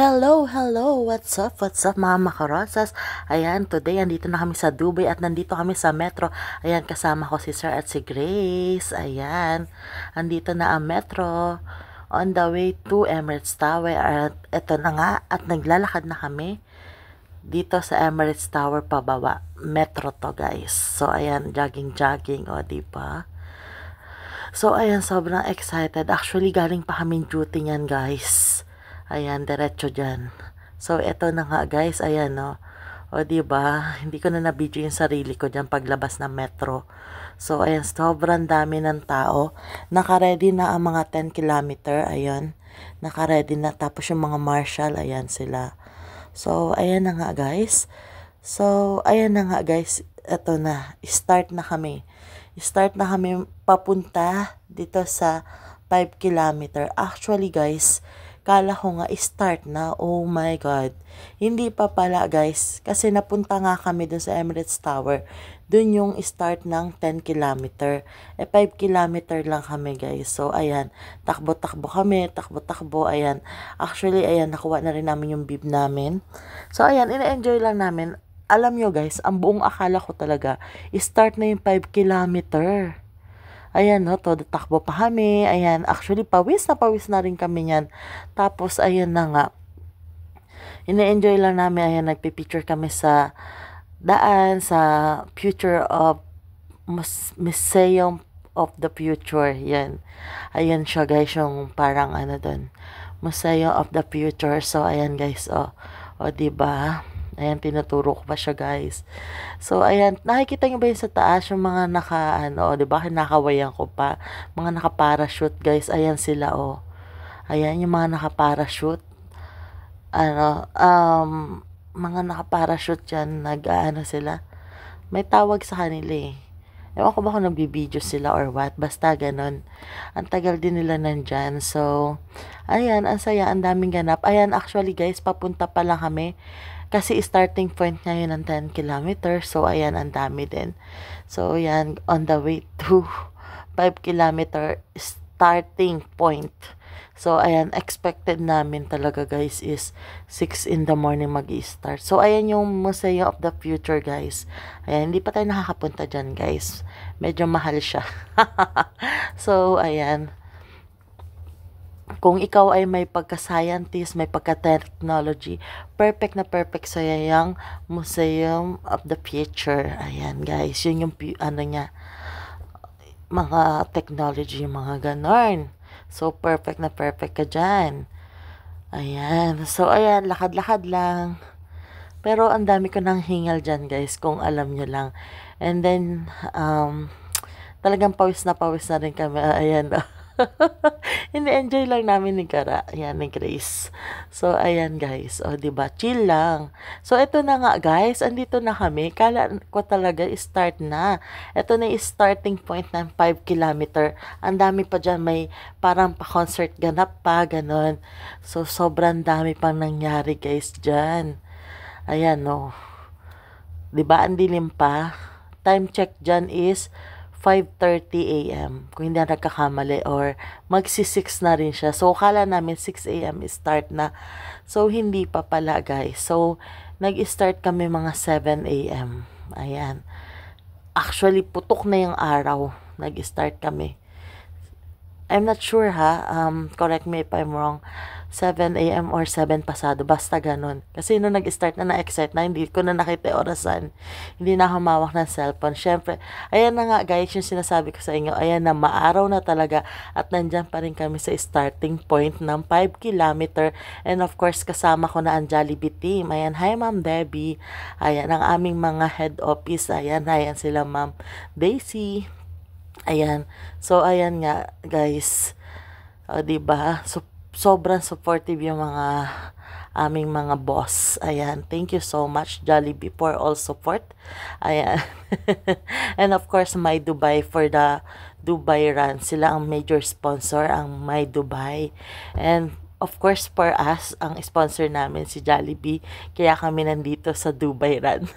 Hello, hello! What's up? What's up mga makarosas? Ayan, today andito na kami sa Dubai at nandito kami sa Metro. Ayan, kasama ko si Sir at si Grace. Ayan, andito na ang Metro. On the way to Emirates Tower. At eto na nga, at naglalakad na kami dito sa Emirates Tower pababa. Metro to guys. So ayan, jogging, o diba? So ayan, sobrang excited. Actually, galing pa kaming duty niyan guys. Ayan, diretso dyan. So, eto na nga guys, ayan no. O, diba, hindi ko na nabidyo yung sarili ko dyan paglabas ng Metro. So, ayan, sobrang dami ng tao. Naka-ready na ang mga 10 kilometer, ayan. Naka-ready na, tapos yung mga marshal, ayan sila. So, ayan na nga guys. So, ayan na nga guys, eto na, start na kami. Start na kami papunta dito sa 5 kilometer. Actually guys, kala ko nga start na, oh my god. Hindi pa pala guys, kasi napunta nga kami dun sa Emirates Tower. Dun yung start ng 10 kilometer. 5 kilometer lang kami guys. So ayan, takbo-takbo kami, takbo-takbo, ayan. Actually, ayan, nakuha na rin namin yung bib namin. So ayan, ina-enjoy lang namin. Alam nyo guys, ang buong akala ko talaga, start na yung 5 kilometer. Ayan, no, todo takbo pa kami. Ayan, actually, pawis na rin kami yan. Tapos, ayan na nga. Ina-enjoy lang namin. Ayan, nagpipicture kami sa daan, sa future of Museum of the Future. Yan. Ayan siya, guys, yung parang ano dun. Museum of the Future. So, ayan, guys, o diba? Ayan, tinuturo ko pa siya, guys. So, ayan, nakikita nyo ba yung sa taas, yung mga diba, kinakawayan ko pa, mga naka-parachute, guys, ayan sila, Ayan, yung mga naka-parachute, mga naka-parachute dyan, sila, may tawag sa kanila, Ewan ko ba kung nagbibideo sila or what, basta ganon. Ang tagal din nila nandyan. So, ayan, ang saya, ang daming ganap. Ayan, actually guys, papunta pa lang kami. Kasi starting point ngayon ng 10 kilometers. So, ayan, ang dami din. So, ayan, on the way to 5 kilometer starting point. So, ayan, expected namin talaga guys is 6 in the morning mag-i-start. So, ayan yung Museum of the Future guys. Ayan, hindi pa tayo nakakapunta dyan guys. Medyo mahal siya. So, ayan. Kung ikaw ay may pagka-scientist, may pagka-technology, perfect na perfect sa yung Museum of the Future. Ayan guys, yun yung niya, mga technology, mga ganon. So, perfect na perfect ka dyan. Ayan. So, ayan, lakad-lakad lang. Pero, ang dami ko nang hingal dyan, guys, kung alam nyo lang. And then, talagang pawis na rin kami. Ayan. Ini-enjoy lang namin ni Kara. Ayan, ni Grace. So, ayan, guys. O, diba? Chill lang. So, ito na nga, guys. Andito na kami. Kala ko talaga, start na. Ito na yung starting point ng 5 kilometer. Ang dami pa dyan. May parang pa-concert ganap pa, ganon. So, sobrang dami pang nangyari, guys, dyan. Ayan, no. Diba? Ang dilim pa. Time check dyan is 5:30 a.m. Kung hindi na nagkakamali, or magsi-6 na rin siya. So, kala namin 6 a.m. start na. So, hindi pa pala guys. So, nag-start kami mga 7 a.m. Ayan. Actually, putok na yung araw. Nag-start kami. I'm not sure ha. Correct me if I'm wrong. 7 a.m. or 7 pasado. Basta ganun. Kasi nung nag-start na na-excite na, hindi ko na nakita yung orasan. Hindi na humawak ng cellphone. Siyempre, ayan na nga guys, yung sinasabi ko sa inyo. Ayan na, maaraw na talaga. At nandyan pa rin kami sa starting point ng 5 kilometer. And of course, kasama ko na ang Jollibee team. Ayan, hi Ma'am Debbie. Ayan, ang aming mga head office. Ayan sila Ma'am Daisy. Ayan. So, ayan nga, guys. Diba? So, sobrang supportive yung mga aming mga boss. Ayan. Thank you so much, Jollibee, for all support. Ayan. And of course, My Dubai for the Dubai Run. Sila ang major sponsor, ang My Dubai. And of course, for us, ang sponsor namin si Jollibee. Kaya kami nandito sa Dubai Run.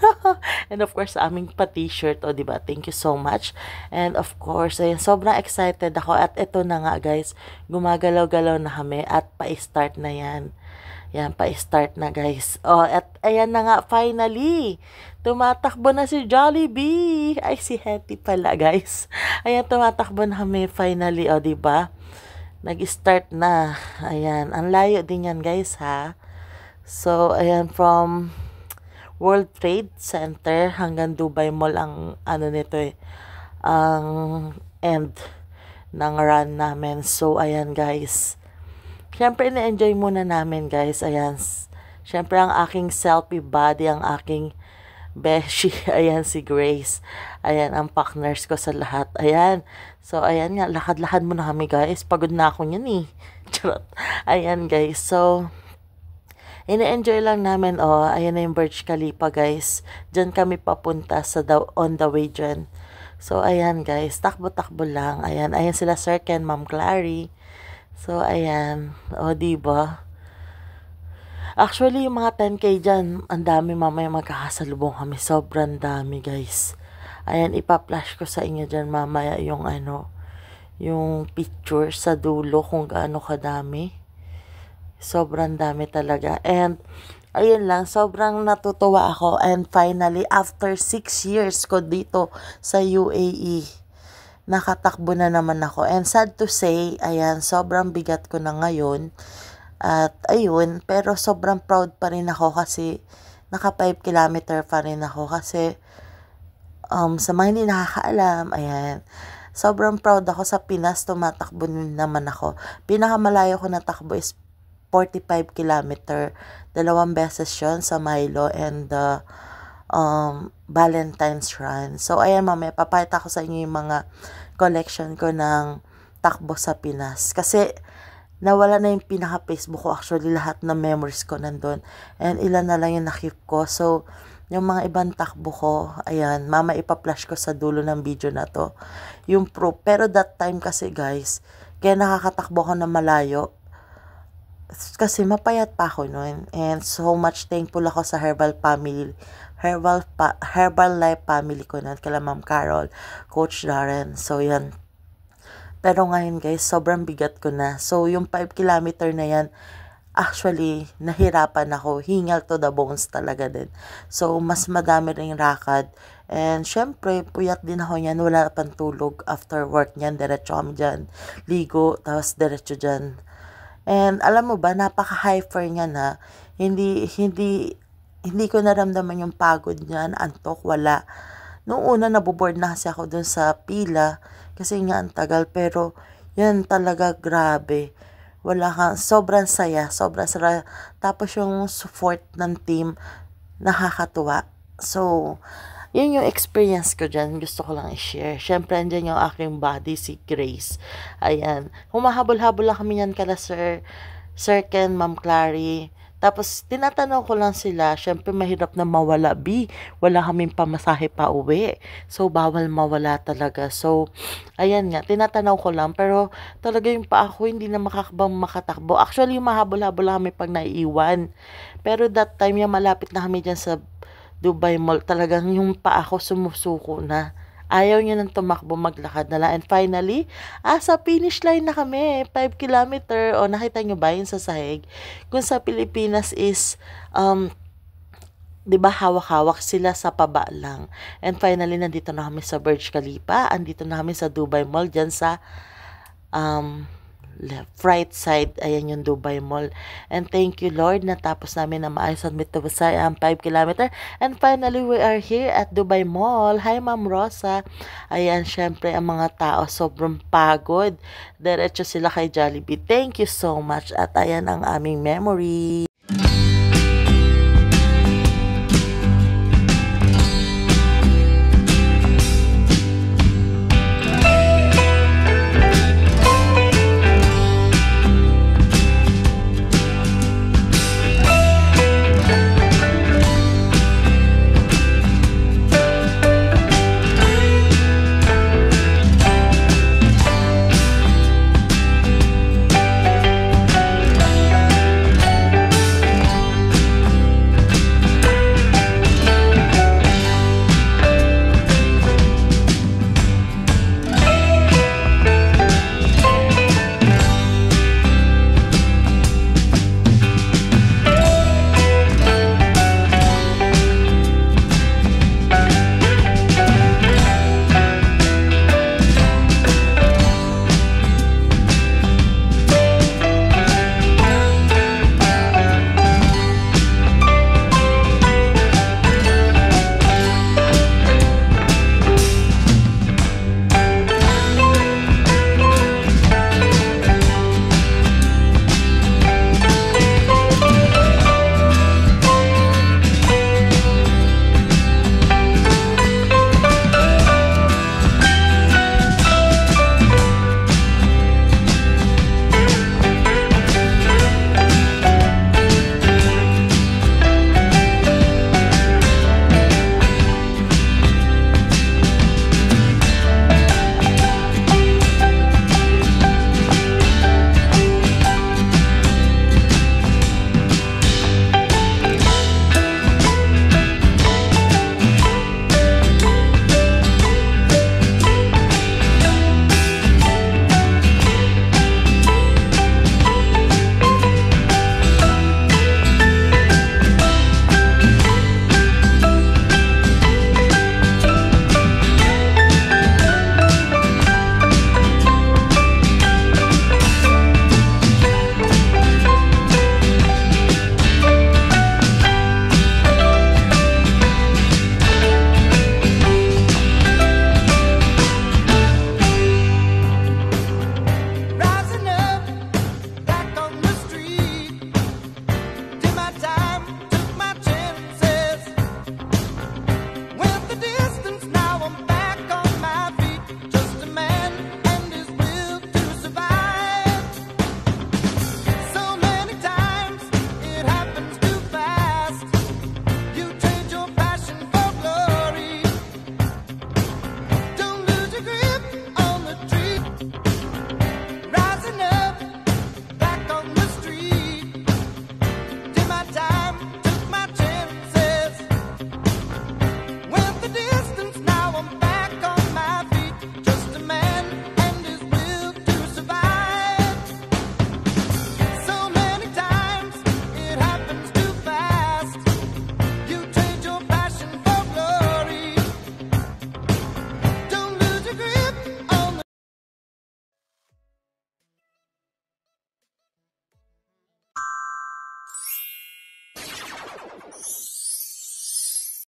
And of course, aming pa-t-shirt. Diba? Thank you so much. And of course, ayan, sobrang excited ako. At ito na nga, guys. Gumagalaw-galaw na kami at pa-start na yan. Yan, pa-start na guys. Oh, at ayan na nga, finally. Tumatakbo na si Jollibee. Ay, si Hetty pala guys. Ayan, tumatakbo na kami finally. O, diba? Nag-start na. Ayan, ang layo din yan guys ha. So, ayan, from World Trade Center hanggang Dubai Mall ang ano nito eh. Ang end ng run namin. So, ayan guys. Siyempre, na-enjoy muna namin guys. Ayan. Siyempre, ang aking selfie body, ang aking beshi. Ayan, si Grace. Ayan, ang partners ko sa lahat. Ayan. So, ayan nga. Lakad-lakad muna kami guys. Pagod na ako niyan eh. Charot. Ayan guys. So, ine-enjoy lang namin. Oh, ayan na yung Burj Khalifa guys. Diyan kami papunta sa on the way dyan. So, ayan guys. Takbo-takbo lang. Ayan. Ayan sila Sir Ken, Ma'am Clary. So, ayan. O, diba? Actually, yung mga 10K dyan, ang dami mamaya magkakasalubong kami. Sobrang dami, guys. Ayan, ipa-flash ko sa inyo dyan mamaya yung ano, yung picture sa dulo kung gaano kadami. Sobrang dami talaga. And, ayun lang, sobrang natutuwa ako. And finally, after 6 years ko dito sa UAE, nakatakbo na naman ako. And sad to say, ayan, sobrang bigat ko na ngayon. At ayun, pero sobrang proud pa rin ako kasi naka 5 kilometer pa rin ako kasi sa mga hindi nakakaalam, ayan, sobrang proud ako sa Pinas, tumatakbo naman ako. Pinakamalayo ko na takbo is 45 kilometer. 2 beses yun sa Milo and Valentine's Run. So, ayan mamaya, papakita ko sa inyo yung mga collection ko ng takbo sa Pinas. Kasi, nawala na yung pinaka-Facebook ko. Actually, lahat ng memories ko nandun. And ilan na lang yung nakip ko. So, yung mga ibang takbo ko, ayan, mama ipa-flash ko sa dulo ng video na to. Yung proof. Pero that time kasi guys, kaya nakakatakbo ko na malayo. Kasi mapayat pa ako noon. And so much thankful ako sa Herbal Life family ko noon. Kala Ma'am Carol, Coach Darren. So yan. Pero ngayon guys, sobrang bigat ko na. So yung 5 kilometer na yan, actually, nahirapan ako. Hingal to the bones talaga din. So mas madami ring rakad. And syempre, puyat din ako yan. Wala pang tulog after work niyan. Diretso kami dyan. Ligo, tapos diretso dyan. And alam mo ba, napaka-hyper niya na. Hindi ko naramdaman yung pagod niyan, antok, wala. Noong una, naboboard na kasi ako dun sa pila. Kasi nga, ang tagal. Pero, yan talaga, grabe. Wala kang, sobrang saya. Tapos yung support ng team, nakakatuwa. So, yun yung experience ko dyan. Gusto ko lang i-share. Siyempre, andyan yung aking body, si Grace. Ayan. Humahabol-habol lang kami yan kala Sir Ken, Ma'am Clary. Tapos, tinatanong ko lang sila. Siyempre, mahirap na mawala, B. Wala kaming pamasahe pa uwi. So, bawal mawala talaga. So, ayan nga. Tinatanong ko lang. Pero, talaga yung pa ako, hindi na makatakbo. Actually, mahabol-habol kami pag naiiwan. Pero that time, yung malapit na kami dyan sa Dubai Mall, talagang yung pa ako sumusuko na. Ayaw niya nang tumakbo, maglakad na lang. And finally, sa finish line na kami. 5 kilometer. O, nakita nyo ba yun sa sahig? Kung sa Pilipinas is, diba hawak-hawak sila sa paba lang. And finally, nandito na kami sa Burj Khalifa. Andito na kami sa Dubai Mall, dyan sa, right side, ayan yung Dubai Mall. And thank you Lord, natapos namin na maayos at mitubusay ang 5 kilometer. And finally, we are here at Dubai Mall. Hi Ma'am Rosa. Ayan, syempre ang mga tao sobrang pagod. Diretso sila kay Jollibee. Thank you so much. At ayan ang aming memory.